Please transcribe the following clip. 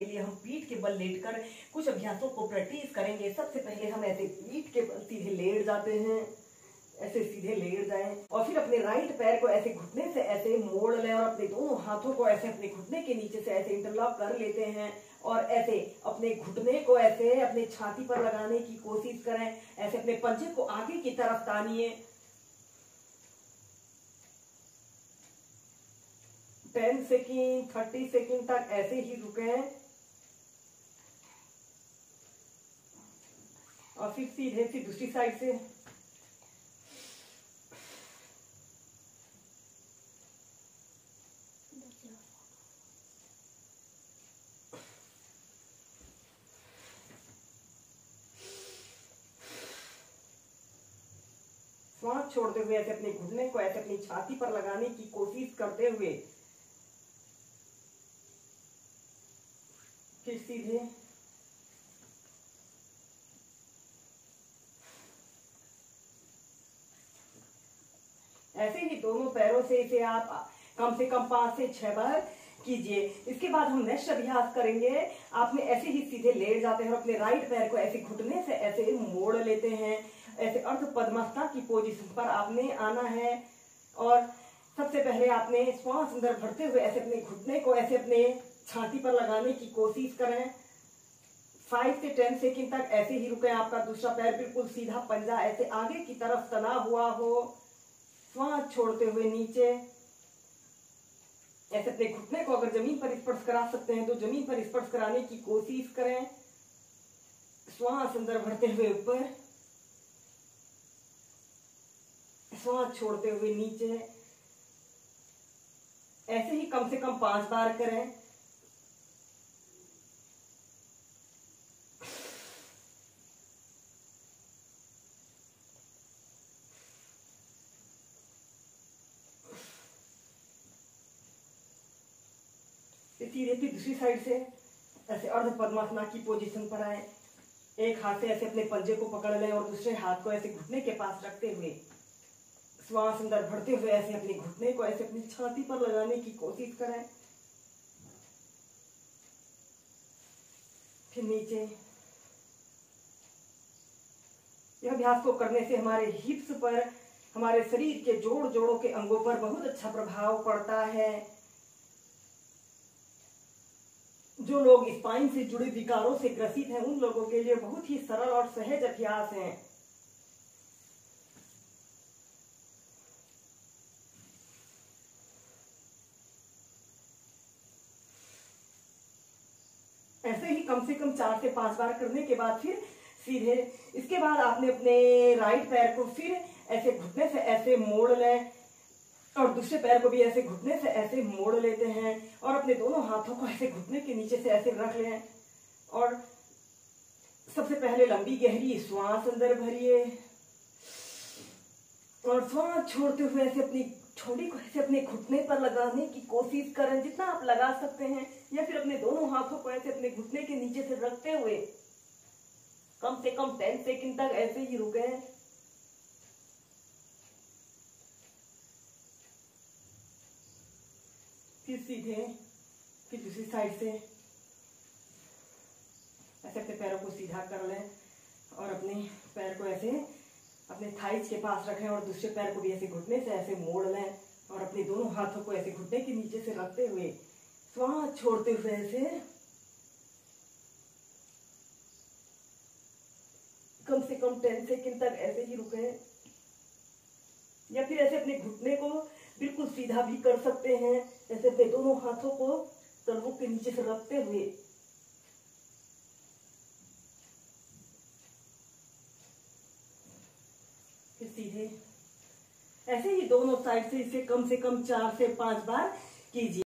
लिए हम पीठ के बल लेटकर कुछ अभ्यासों को प्रैक्टिस करेंगे। सबसे पहले हम ऐसे पीठ के बल सीधे लेट जाते हैं, ऐसे सीधे लेट जाएं और फिर अपने राइट पैर को ऐसे घुटने से ऐसे मोड़ लें और अपने दोनों हाथों को ऐसे अपने घुटने के नीचे से ऐसे इंटरलॉक कर लेते हैं और ऐसे अपने घुटने को ऐसे अपने छाती पर लगाने की कोशिश करें। ऐसे अपने पंजे को आगे की तरफ तानिए। 10 सेकेंड 30 सेकेंड तक ऐसे ही रुकें और फिर सीधे फिर दूसरी साइड से श्वास छोड़ते हुए ऐसे अपने घुटने को ऐसे अपनी छाती पर लगाने की कोशिश करते हुए फिर सीधे ऐसे ही दोनों पैरों से इसे आप कम से कम 5 से 6 बार कीजिए। इसके बाद हम नेक्स्ट अभ्यास करेंगे। आपने ऐसे ही सीधे लेट जाते हैं और अपने राइट पैर को ऐसे घुटने से ऐसे मोड़ लेते हैं। ऐसे अर्ध पद्मासना की पोजीशन पर आपने आना है और सबसे पहले आपने श्वास अंदर भरते हुए ऐसे अपने घुटने को ऐसे अपने छाती पर लगाने की कोशिश करें। 5 से 10 सेकेंड तक ऐसे ही रुकें। आपका दूसरा पैर बिल्कुल सीधा, पंजा ऐसे आगे की तरफ तना हुआ हो। श्वास छोड़ते हुए नीचे ऐसे अपने घुटने को अगर जमीन पर स्पर्श करा सकते हैं तो जमीन पर स्पर्श कराने की कोशिश करें। श्वास अंदर भरते हुए ऊपर, श्वास छोड़ते हुए नीचे। ऐसे ही कम से कम 5 बार करें। धीरे धीरे दूसरी साइड से ऐसे अर्ध पद्मासना की पोजीशन पर आए। एक हाथ से ऐसे अपने पंजे को पकड़ लें और दूसरे हाथ को ऐसे घुटने के पास रखते हुए श्वास अंदर भरते हुए ऐसे अपने घुटने को ऐसे अपनी छाती पर लगाने की कोशिश करें। फिर नीचे। यह अभ्यास को करने से हमारे हिप्स पर, हमारे शरीर के जोड़ों के अंगों पर बहुत अच्छा प्रभाव पड़ता है। जो लोग स्पाइन से जुड़े विकारों से ग्रसित हैं उन लोगों के लिए बहुत ही सरल और सहज अभ्यास है। ऐसे ही कम से कम 4 से 5 बार करने के बाद फिर सीधे इसके बाद आपने अपने राइट पैर को फिर ऐसे घुटने से ऐसे मोड़ लें और दूसरे पैर को भी ऐसे घुटने से ऐसे मोड़ लेते हैं और अपने दोनों हाथों को ऐसे घुटने के नीचे से ऐसे रख लें और सबसे पहले लंबी गहरी श्वास अंदर भरिए और श्वास छोड़ते हुए ऐसे अपनी ठोड़ी को ऐसे अपने घुटने पर लगाने की कोशिश करें जितना आप लगा सकते हैं, या फिर अपने दोनों हाथों को ऐसे अपने घुटने के नीचे से रखते हुए कम से कम 10 सेकेंड तक ऐसे ही रुके। फिर सीधे फिर दूसरी साइड से ऐसे अपने पैरों को सीधा कर लें और अपने पैर को ऐसे अपने थाइस के पास रखें और दूसरे पैर को भी ऐसे घुटने से ऐसे मोड़ लें और अपने दोनों हाथों को ऐसे घुटने के नीचे से रखते हुए श्वास छोड़ते हुए ऐसे कम से कम 10 सेकेंड तक ऐसे ही रुके। या फिर ऐसे अपने घुटने को बिल्कुल सीधा भी कर सकते हैं, ऐसे अपने दोनों हाथों को तलवों के नीचे से रखते हुए फिर सीधे। ऐसे ही दोनों साइड से इसे कम 4 से 5 बार कीजिए।